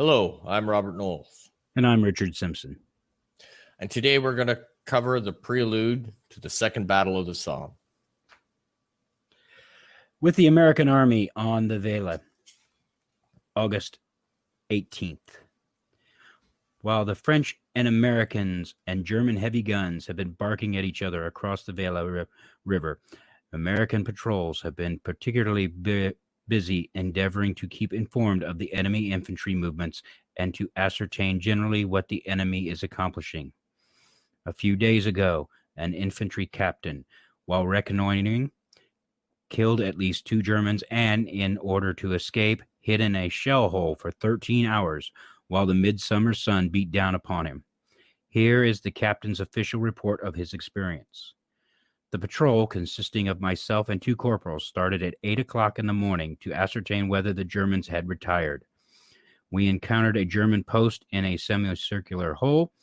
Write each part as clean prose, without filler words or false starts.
Hello, I'm Robert Knowles, And I'm Richard Simpson. and today we're going to cover the prelude to the Second Battle of the Somme. With the American Army on the Vela, August 18th. While the French and Americans and German heavy guns have been barking at each other across the Vela River, American patrols have been particularly busy endeavoring to keep informed of the enemy infantry movements and to ascertain generally what the enemy is accomplishing. A few days ago, an infantry captain, while reconnoitering, killed at least 2 Germans and, in order to escape, hid in a shell hole for 13 hours while the midsummer sun beat down upon him. Here is the captain's official report of his experience. The patrol, consisting of myself and 2 corporals, started at 8 o'clock in the morning to ascertain whether the Germans had retired. We encountered a German post in a semicircular hole.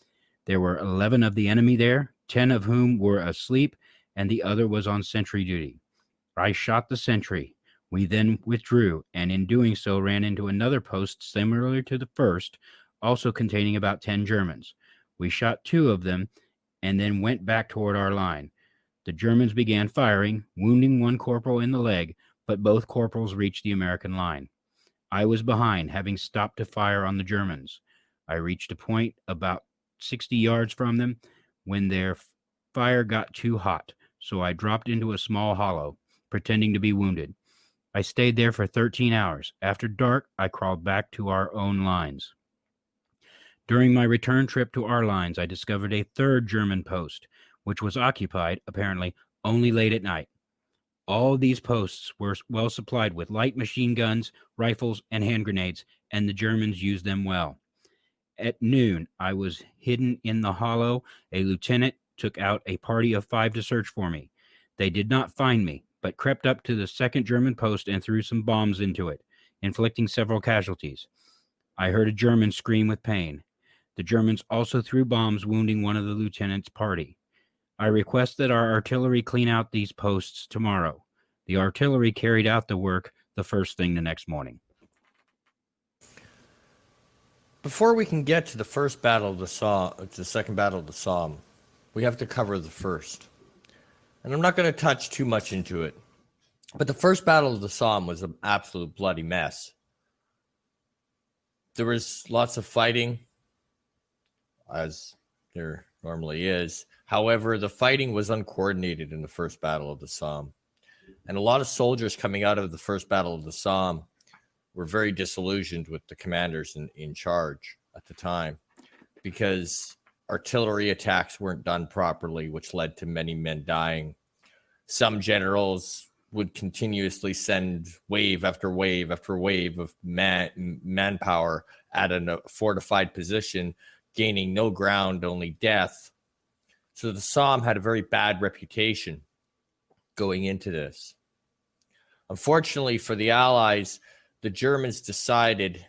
There were 11 of the enemy there, 10 of whom were asleep, and the other was on sentry duty. I shot the sentry. We then withdrew, and in doing so ran into another post similar to the first, also containing about 10 Germans. We shot 2 of them, and then went back toward our line. The Germans began firing, wounding 1 corporal in the leg, but both corporals reached the American line. I was behind, having stopped to fire on the Germans. I reached a point about 60 yards from them when their fire got too hot, so I dropped into a small hollow, pretending to be wounded. I stayed there for 13 hours. After dark, I crawled back to our own lines. During my return trip to our lines, I discovered a 3rd German post, which was occupied, apparently, only late at night. All of these posts were well supplied with light machine guns, rifles, and hand grenades, and the Germans used them well. At noon, I was hidden in the hollow. A lieutenant took out a party of 5 to search for me. They did not find me, but crept up to the 2nd German post and threw some bombs into it, inflicting several casualties. I heard a German scream with pain. The Germans also threw bombs, wounding one of the lieutenant's party. I request that our artillery clean out these posts tomorrow. The artillery carried out the work the first thing the next morning. Before we can get to the first battle of the Somme, the Second Battle of the Somme, we have to cover the first. And I'm not going to touch too much into it, but the first Battle of the Somme was an absolute bloody mess. There was lots of fighting, as there normally is. However, the fighting was uncoordinated in the first Battle of the Somme. And a lot of soldiers coming out of the first Battle of the Somme were very disillusioned with the commanders in charge at the time, because artillery attacks weren't done properly, which led to many men dying. Some generals would continuously send wave after wave after wave of manpower at a fortified position, gaining no ground, only death. So the Somme had a very bad reputation going into this. Unfortunately for the Allies, the Germans decided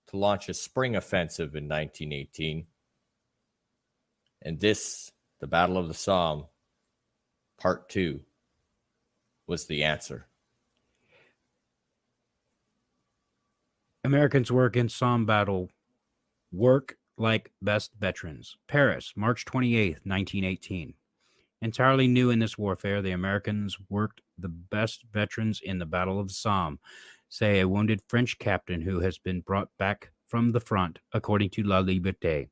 to launch a spring offensive in 1918. And this, the Battle of the Somme, Part 2, was the answer. Americans work in Somme battle. Work like best veterans. Paris, March 28th, 1918. Entirely new in this warfare, the Americans worked the best veterans in the Battle of the Somme, say a wounded French captain who has been brought back from the front, according to La Liberté.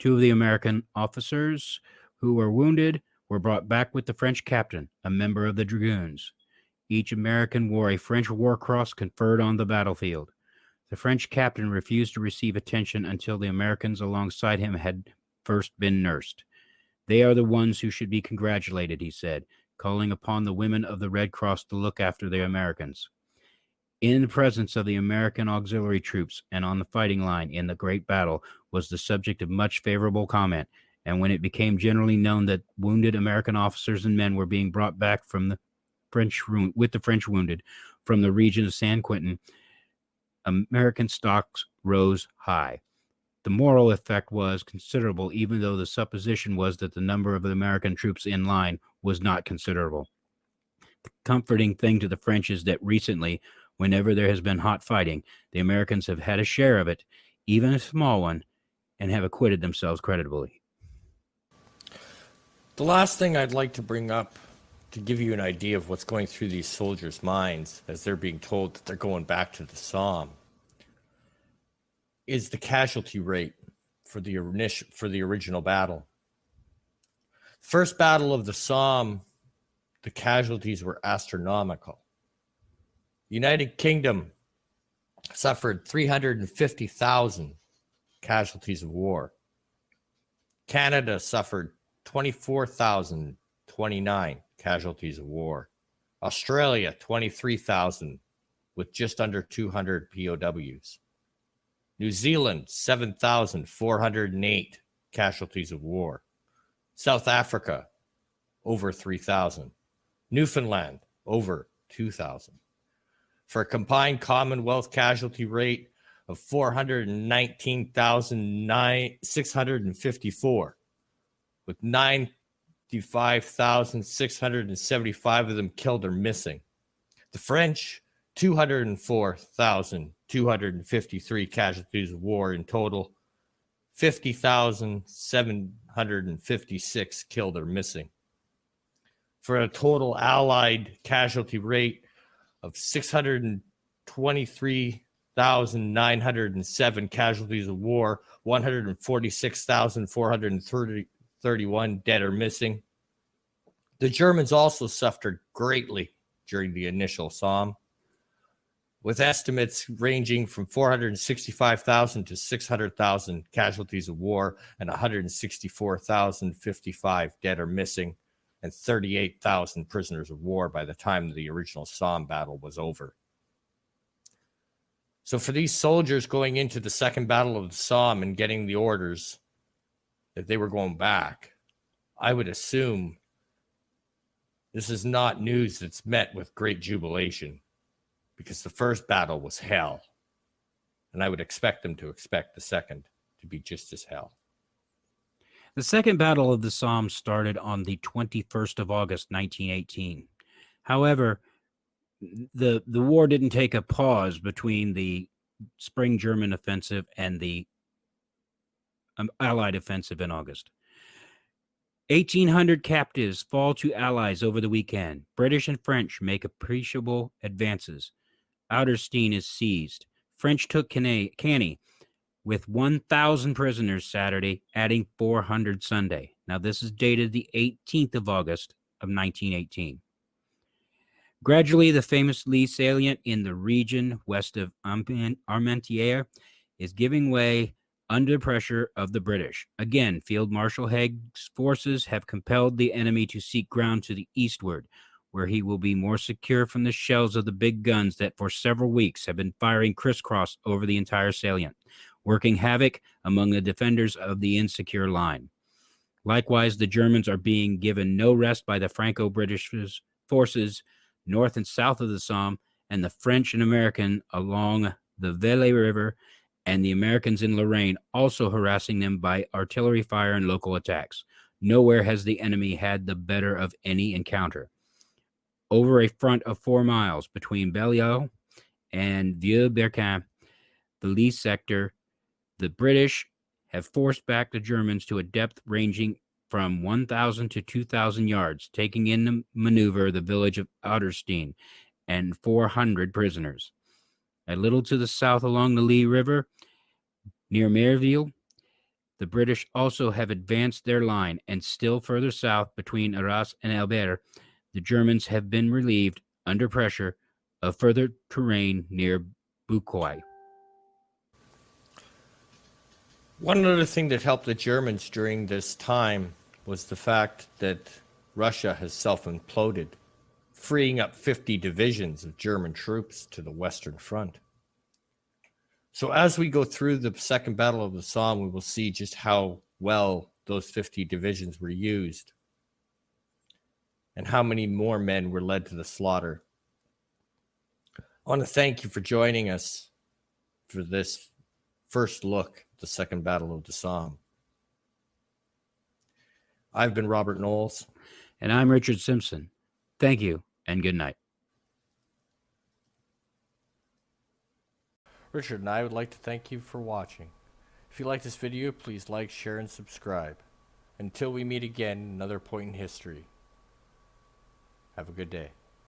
2 of the American officers who were wounded were brought back with the French captain, a member of the Dragoons. Each American wore a French war cross conferred on the battlefield. The French captain refused to receive attention until the Americans alongside him had first been nursed. They are the ones who should be congratulated, he said, calling upon the women of the Red Cross to look after the Americans. In the presence of the American auxiliary troops and on the fighting line in the great battle was the subject of much favorable comment, and when it became generally known that wounded American officers and men were being brought back from the French wounded from the region of San Quentin, American stocks rose high. The moral effect was considerable, even though the supposition was that the number of the American troops in line was not considerable. The comforting thing to the French is that recently, Whenever there has been hot fighting, the Americans have had a share of it, even a small one, and have acquitted themselves creditably. The last thing I'd like to bring up to give you an idea of what's going through these soldiers' minds as they're being told that they're going back to the Somme is the casualty rate for the original battle. First battle of the Somme, the casualties were astronomical. United Kingdom suffered 350,000 casualties of war. Canada suffered 24,029 casualties of war. Australia, 23,000 with just under 200 POWs. New Zealand, 7,408 casualties of war. South Africa, over 3,000. Newfoundland, over 2,000. For a combined Commonwealth casualty rate of 419,654, with 95,675 of them killed or missing. The French, 204,253 casualties of war in total, 50,756 killed or missing. For a total Allied casualty rate of 623,907 casualties of war, 146,431 dead or missing. The Germans also suffered greatly during the initial Somme, with estimates ranging from 465,000 to 600,000 casualties of war and 164,055 dead or missing, and 38,000 prisoners of war by the time the original Somme battle was over. So for these soldiers going into the Second Battle of the Somme and getting the orders that they were going back, I would assume this is not news that's met with great jubilation, because the first battle was hell, and I would expect them to expect the second to be just as hell. The Second Battle of the Somme started on the 21st of August, 1918. However, the war didn't take a pause between the spring German offensive and the Allied offensive in August. 1,800 captives fall to Allies over the weekend. British and French make appreciable advances. Outerstein is seized. French took Canny with 1,000 prisoners Saturday, adding 400 Sunday. Now, this is dated the 18th of August of 1918. Gradually, the famous Lee salient in the region west of Armentières is giving way under pressure of the British. Again, Field Marshal Haig's forces have compelled the enemy to seek ground to the eastward, where he will be more secure from the shells of the big guns that for several weeks have been firing crisscross over the entire salient, working havoc among the defenders of the insecure line. Likewise, the Germans are being given no rest by the Franco-British forces north and south of the Somme, and the French and American along the Velay River, and the Americans in Lorraine also harassing them by artillery fire and local attacks. Nowhere has the enemy had the better of any encounter. Over a front of 4 miles between Belliot and Vieux-Berquin, the Lee sector, the British have forced back the Germans to a depth ranging from 1,000 to 2,000 yards, taking in the maneuver the village of Outerstein and 400 prisoners. A little to the south along the Lee River, near Merville, the British also have advanced their line, and still further south between Arras and Albert, the Germans have been relieved under pressure of further terrain near Buquoy. One other thing that helped the Germans during this time was the fact that Russia has self-imploded, freeing up 50 divisions of German troops to the Western Front. So as we go through the Second Battle of the Somme, we will see just how well those 50 divisions were used and how many more men were led to the slaughter. I want to thank you for joining us for this first look at the Second Battle of the Somme. I've been Robert Knowles. And I'm Richard Simpson. Thank you, and good night. Richard and I would like to thank you for watching. If you like this video, please like, share, and subscribe. Until we meet again, another point in history. Have a good day.